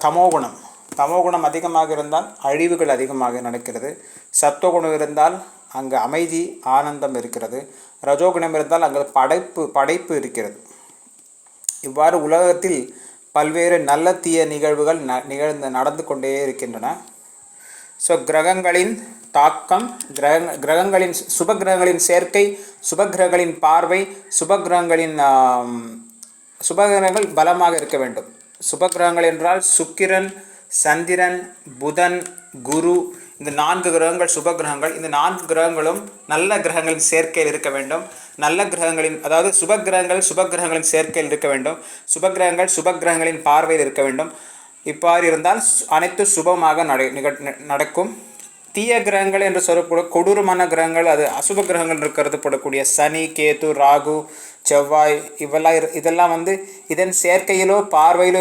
தமோகுணம் தமோகுணம் அதிகமாக இருந்தால் அழிவுகள் அதிகமாக நடக்கிறது. சத்துவகுணம் இருந்தால் அங்கு அமைதி ஆனந்தம் இருக்கிறது. ரஜோகுணம் இருந்தால் அங்கு படைப்பு இருக்கிறது. இவ்வாறு உலகத்தில் பல்வேறு நல்ல தீய நிகழ்வுகள் நடந்து கொண்டே இருக்கின்றன. ஸோ கிரகங்களின் தாக்கம், கிரகங்களின் சுபகிரகங்களின் சேர்க்கை, சுபகிரகங்களின் பார்வை, சுபகிரகங்கள் பலமாக இருக்க வேண்டும். சுபகிரகங்கள் என்றால் சுக்கிரன், சந்திரன், புதன், குரு, இந்த 4 கிரகங்கள் சுபகிரகங்கள். இந்த 4 கிரகங்களும் நல்ல கிரகங்களின் சேர்க்கையில் இருக்க வேண்டும். நல்ல கிரகங்களின், அதாவது சுபகிரகங்களின் சேர்க்கையில் இருக்க வேண்டும். சுபகிரகங்கள் சுபகிரகங்களின் பார்வையில் இருக்க வேண்டும். இவ்வாறு இருந்தால் அனைத்து சுபமாக நடக்கும். தீய கிரகங்கள் என்று சொல்லக்கூடிய கொடூரமான கிரகங்கள், அது அசுப கிரகங்கள் என்று கருதப்படக்கூடிய சனி, கேது, ராகு, செவ்வாய், இதெல்லாம் இதன் சேர்க்கையிலோ பார்வையிலோ